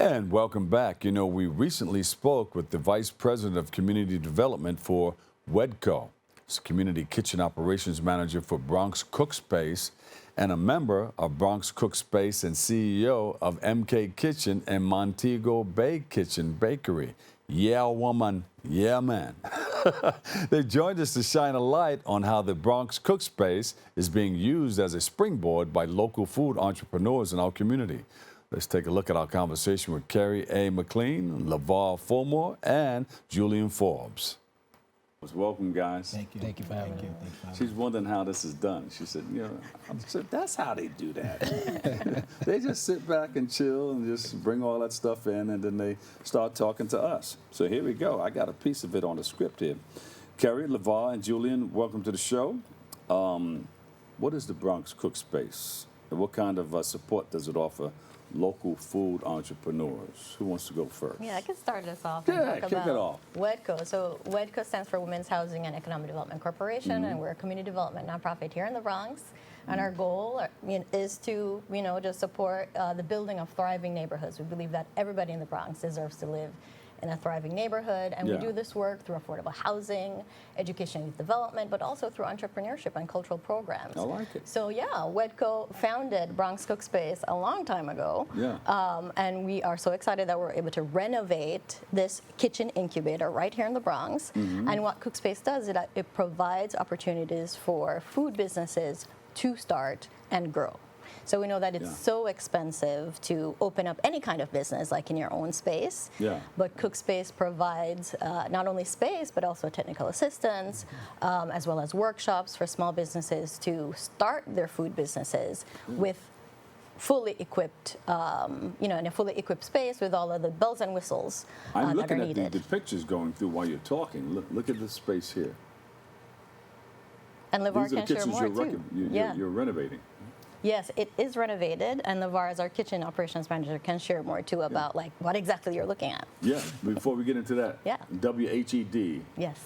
And welcome back. You know, we recently spoke with the Vice President of Community Development for WHEDco. It's Community Kitchen Operations Manager for Bronx Cook Space and a member of Bronx Cook Space and CEO of MK Kitchen and Montego Bay Kitchen Bakery. Yeah, woman. Yeah, man. They joined us to shine a light on how the Bronx Cook Space is being used as a springboard by local food entrepreneurs in our community. Let's take a look at our conversation with Kerry McLean, Levar Fulmore, and Julian Forbes. Welcome, guys. Thank you. Thank you for having me. She's wondering how this is done. She said, I said, that's how they do that. They just sit back and chill and just bring all that stuff in, and then they start talking to us. So here we go. I got a piece of it on the script here. Kerry, Levar, and Julian, welcome to the show. What is the Bronx Cook Space, and what kind of support does it offer local food entrepreneurs? Who wants to go first? Yeah, I can start us off Yeah, and talk kick about it off. WHEDco. So WHEDco stands for Women's Housing and Economic Development Corporation, and we're a community development nonprofit here in the Bronx. And our goal is to, just support the building of thriving neighborhoods. We believe that everybody in the Bronx deserves to live in a thriving neighborhood, and we do this work through affordable housing, education and youth development, but also through entrepreneurship and cultural programs. I like it. So yeah, WHEDco founded Bronx Cook Space a long time ago, and we are so excited that we're able to renovate this kitchen incubator right here in the Bronx. And what Cookspace does is that it provides opportunities for food businesses to start and grow. So we know that it's so expensive to open up any kind of business, like in your own space. But Cookspace provides not only space, but also technical assistance, as well as workshops for small businesses to start their food businesses with fully equipped, in a fully equipped space with all of the bells and whistles I'm that are looking needed. at the pictures going through while you're talking. Look at this space here. And Levar These are can the share kitchens more too. you're renovating. Yes, it is renovated, and Levar, as our kitchen operations manager, can share more too about like what exactly you're looking at. Yeah, before we get into that, Yeah. WHED, Yes.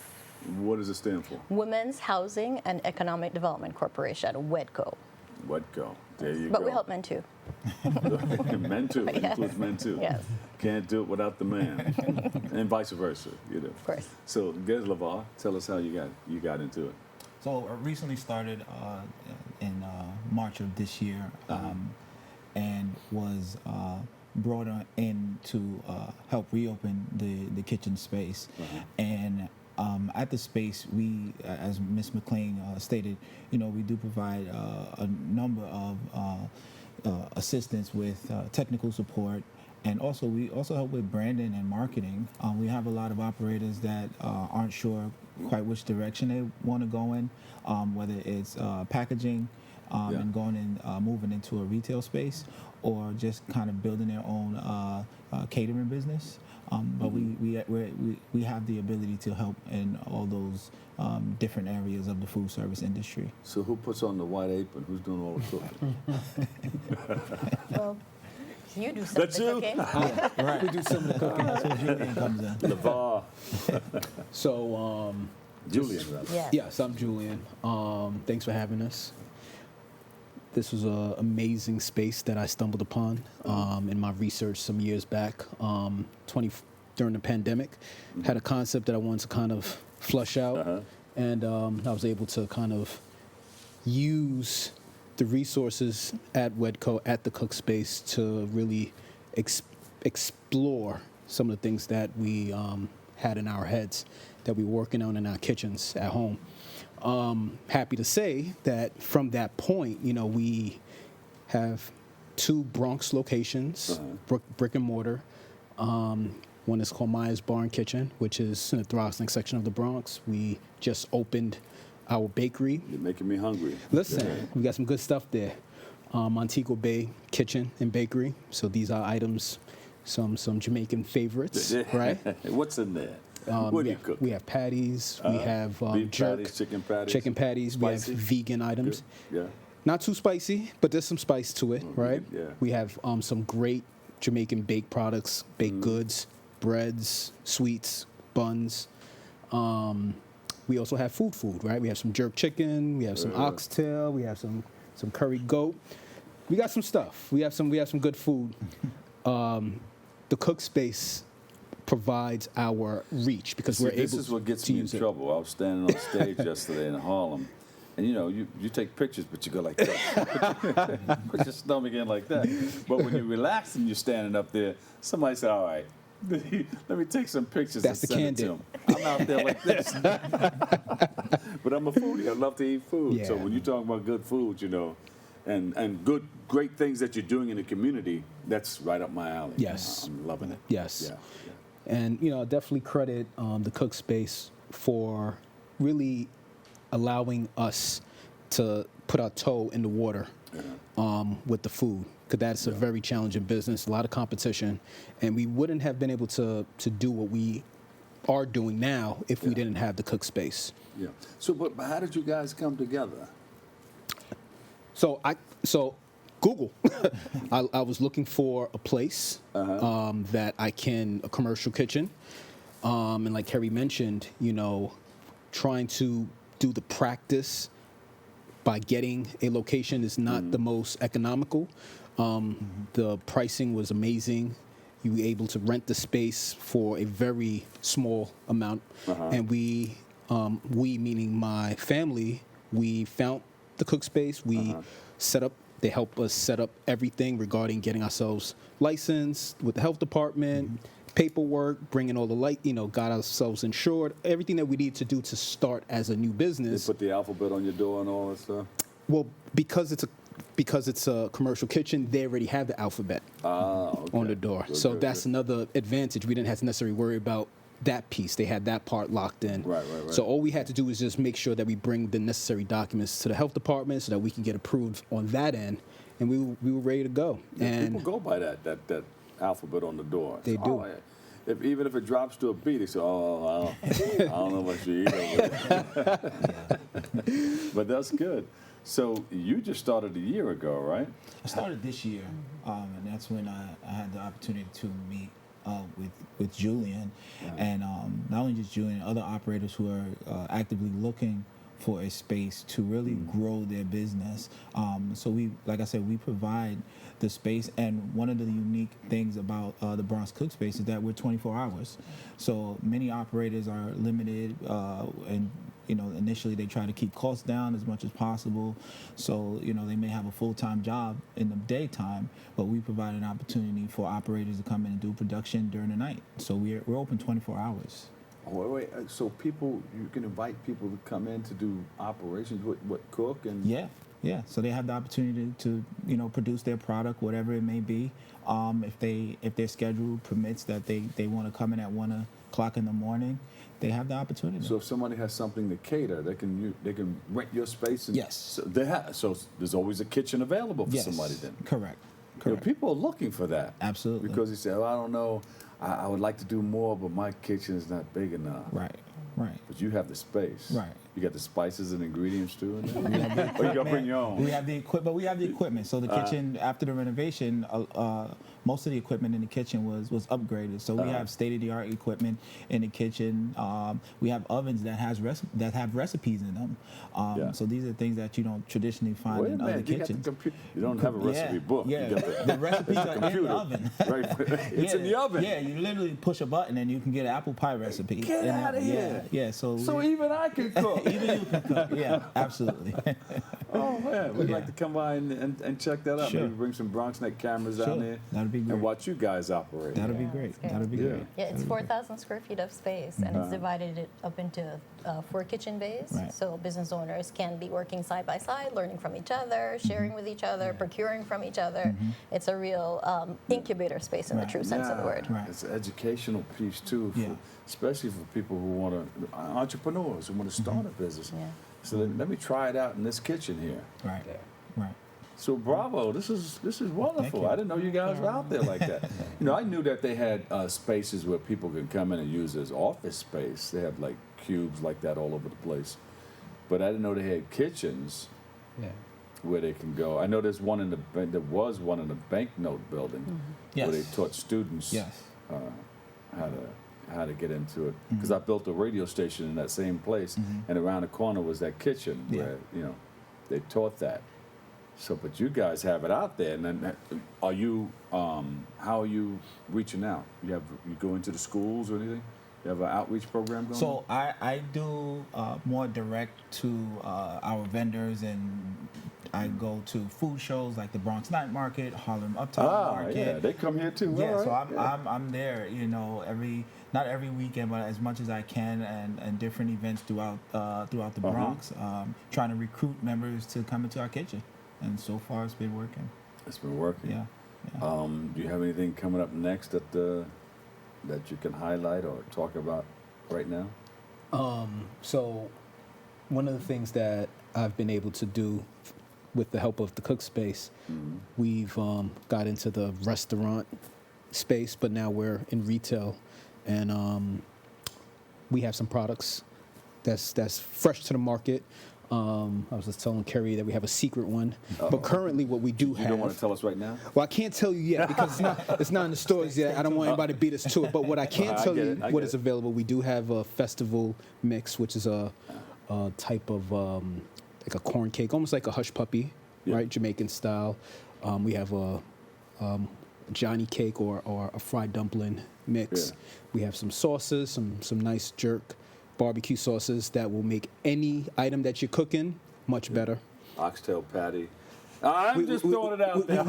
what does it stand for? Women's Housing and Economic Development Corporation, WHEDco. WHEDco, there you But go. we help men too. Men too, it Yes. includes men too. Yes. Can't do it without the man, and vice versa, Of course. So, guys, Levar, tell us how you got into it. So I recently started in March of this year, and was brought in to help reopen the kitchen space. And at the space, we, as Ms. McLean stated, we do provide a number of assistance with technical support. And also, we also help with branding and marketing. We have a lot of operators that aren't sure quite which direction they want to go in, whether it's packaging and going and moving into a retail space, or just kind of building their own catering business. But we have the ability to help in all those different areas of the food service industry. So, who puts on the white apron? Who's doing all the cooking? Well, you do some of That's the you? cooking. Right. We do some of the cooking. That's where Julian comes in. Levar, So, Julian, rather. Yes. yes, I'm Julian. Thanks for having us. This was an amazing space that I stumbled upon in my research some years back, during the pandemic. Had a concept that I wanted to kind of flush out, and I was able to kind of use the resources at WHEDco, at the Cook Space, to really explore some of the things that we had in our heads, that we were working on in our kitchens at home. Happy to say that from that point, we have 2 Bronx locations, brick and mortar. One is called Maya's Bar and Kitchen, which is in the Throsling section of the Bronx. We just opened our bakery. You're making me hungry. Listen, we got some good stuff there. Montego Bay Kitchen and Bakery. So these are items, some Jamaican favorites, right? What's in there? What do you cook? We have patties. We have beef jerk, patties, chicken patties. chicken patties. Spicy? We have vegan items. Good. Yeah. Not too spicy, but there's some spice to it, right? Yeah. We have some great Jamaican baked products, baked goods, breads, sweets, buns. We also have food, right? We have some jerk chicken, we have some oxtail, we have some curry goat. We got some stuff. We have some good food. the Cookspace provides our reach because we're able to use it. This is what gets me in trouble. I was standing on stage yesterday in Harlem, and you take pictures, but you go like that. Put your stomach in like that. But when you're relaxed and you're standing up there, somebody said, all right, let me take some pictures That's and the send it to them. I'm out there like this. But I'm a foodie. I love to eat food. Yeah. So when you talk about good food, and great things that you're doing in the community, that's right up my alley. Yes. I'm loving it. Yes. Yeah. And, I definitely credit the Cookspace for really allowing us to put our toe in the water with the food, because that's a very challenging business, a lot of competition, and we wouldn't have been able to do what we are doing now if we didn't have the Cookspace. Yeah. So, but how did you guys come together? So Google. I was looking for a place that a commercial kitchen, and like Kerry mentioned, trying to do the practice by getting a location is not the most economical. The pricing was amazing. You were able to rent the space for a very small amount, and we meaning my family, we found the Cookspace. We set up. They helped us set up everything regarding getting ourselves licensed with the health department, paperwork, bringing all the got ourselves insured, everything that we need to do to start as a new business. They put the alphabet on your door and all that stuff? Well, because it's a commercial kitchen, they already have the alphabet on the door. So that's another advantage. We didn't have to necessarily worry about that piece. They had that part locked in. Right. So all we had to do was just make sure that we bring the necessary documents to the health department so that we can get approved on that end, and we were ready to go. Yeah, and people go by that alphabet on the door. They do. Even if it drops to a B, they say, I don't know what you eat. But that's good. So you just started a year ago, right? I started this year, and that's when I had the opportunity to meet with Julian, and not only just Julian, other operators who are actively looking for a space to really grow their business. So we, like I said, we provide the space, and one of the unique things about the Bronx Cook Space is that we're 24 hours. So many operators are limited, and initially they try to keep costs down as much as possible. So they may have a full-time job in the daytime, but we provide an opportunity for operators to come in and do production during the night. So we're open 24 hours. Wait. So you can invite people to come in to do operations, what cook and yeah. So they have the opportunity to produce their product, whatever it may be. If their schedule permits that they want to come in at 1 o'clock in the morning, they have the opportunity. So if somebody has something to cater, they can rent your space. And Yes. So there's always a kitchen available for somebody then. Correct. People are looking for that. Absolutely. Because they say, I don't know, I would like to do more, but my kitchen is not big enough. Right. But you have the space. Right. You got the spices and ingredients too in there? Or you got to bring your own? We have the equipment. So the kitchen, after the renovation, most of the equipment in the kitchen was upgraded. So we have state-of-the-art equipment in the kitchen. We have ovens that have recipes in them. So these are things that you don't traditionally find in other kitchens. You don't have a recipe book. Yeah, you got the recipes are in the oven. Right. It's in the oven. Yeah, you literally push a button and you can get an apple pie recipe. Get out of here. Yeah. So even I can cook. Even you can cook. Yeah, absolutely. Oh man, we'd like to come by and check that out. Sure. Maybe bring some BronxNet cameras down there. That'd be great. And watch you guys operate. That'd be great. That'd be great. Yeah, it's 4,000 square feet of space, and it's divided up into 4 kitchen bays. Right. So business owners can be working side by side, learning from each other, sharing with each other, procuring from each other. It's a real incubator space in the true sense of the word. Right. It's an educational piece too, especially for people who want to, entrepreneurs who want to start a business. Yeah. So let me try it out in this kitchen here. Right. Right. So bravo, this is wonderful. you. I didn't know you guys were out there like that. I knew that they had spaces where people can come in and use as office space. They have like cubes like that all over the place. But I didn't know they had kitchens where they can go. I know there was one in the banknote building where they taught students how to get into it. Because I built a radio station in that same place, and around the corner was that kitchen where they taught that. So, but you guys have it out there, and then are you? How are you reaching out? You go into the schools or anything? You have an outreach program going? So I do more direct to our vendors, and I go to food shows like the Bronx Night Market, Harlem Uptown Market. Yeah, they come here too. Yeah, All so right. I'm there, not every weekend, but as much as I can, and different events throughout the Bronx, trying to recruit members to come into our kitchen, and so far it's been working. It's been working. Yeah. Do you have anything coming up next that you can highlight or talk about right now? So one of the things that I've been able to do with the help of the Cookspace, we've got into the restaurant space, but now we're in retail, and we have some products that's fresh to the market. I was just telling Kerry that we have a secret one, but currently what we do have. You don't want to tell us right now? Well, I can't tell you yet because it's not in the stores yet. I don't want anybody to beat us to it. But what I can tell you, what is available, we do have a festival mix, which is a type of like a corn cake, almost like a hush puppy, right, Jamaican style. We have a Johnny cake or a fried dumpling mix. Yeah. We have some sauces, some nice jerk barbecue sauces that will make any item that you're cooking much better. Oxtail patty. I'm just throwing it out there.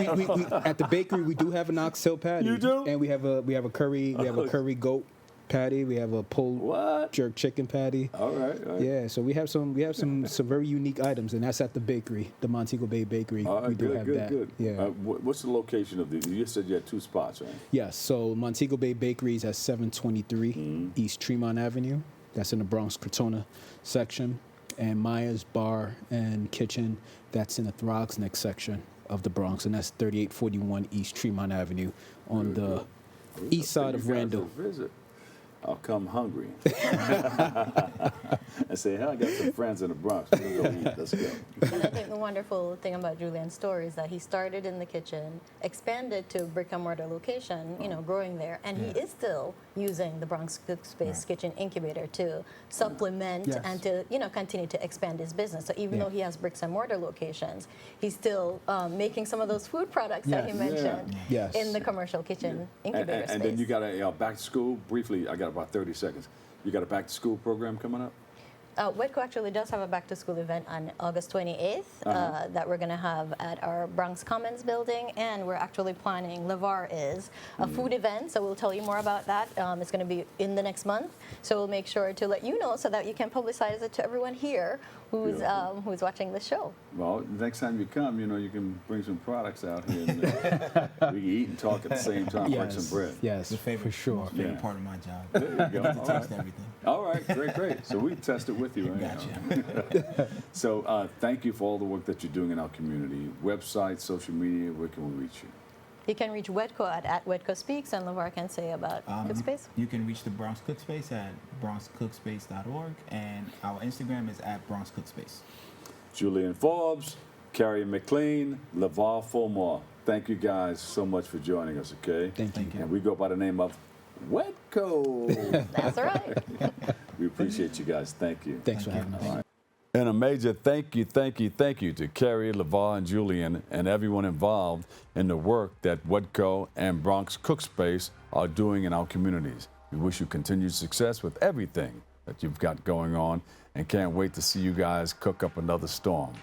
At the bakery, we do have an oxtail patty. You do? And we have a curry goat patty. We have a pulled jerk chicken patty. All right. Yeah, so we have some very unique items, and that's at the bakery, the Montego Bay Bakery. We do have that. Good. Yeah. What's the location of these? You said you had 2 spots, right? Yes. So Montego Bay Bakery is at 723 East Tremont Avenue. That's in the Bronx Crotona section. And Maya's Bar and Kitchen, that's in the Throgs Neck section of the Bronx, and that's 3841 East Tremont Avenue on the east side of Randall. Visit. I'll come hungry. And say, hey, I got some friends in the Bronx. We'll go eat. Let's go. And I think the wonderful thing about Julian's story is that he started in the kitchen, expanded to brick and mortar location, growing there, and he is still using the Bronx Cook Space Kitchen Incubator to supplement and to continue to expand his business. So even though he has bricks and mortar locations, he's still making some of those food products that he mentioned in the commercial kitchen incubator space. And then you got a back to school. Briefly, I got about 30 seconds. You got a back to school program coming up? WHEDco actually does have a back-to-school event on August 28th that we're going to have at our Bronx Commons building, and we're actually planning, Levar is, a food event, so we'll tell you more about that. It's going to be in the next month, so we'll make sure to let you know so that you can publicize it to everyone here who's watching the show. Well, next time you come, you can bring some products out here, and we can eat and talk at the same time, break some bread. Yes, The favorite, for sure. most favorite part of my job. There you go. All Taste right. everything. All right, great. So we test it with you. Right? Gotcha. So thank you for all the work that you're doing in our community. Website, social media, where can we reach you? You can reach WHEDco at WHEDco Speaks, and Levar can say about Cookspace. You can reach the Bronx Cook Space at bronxcookspace.org, and our Instagram is at Bronx Cook Space. Julian Forbes, Kerry McLean, Levar Fulmore. Thank you guys so much for joining us, okay? Thank you. And we go by the name of WHEDco. That's right. We appreciate you guys. Thank you. Thanks for having us. All right. And a major thank you to Kerry, Levar, and Julian, and everyone involved in the work that WHEDco and Bronx Cook Space are doing in our communities. We wish you continued success with everything that you've got going on, and can't wait to see you guys cook up another storm.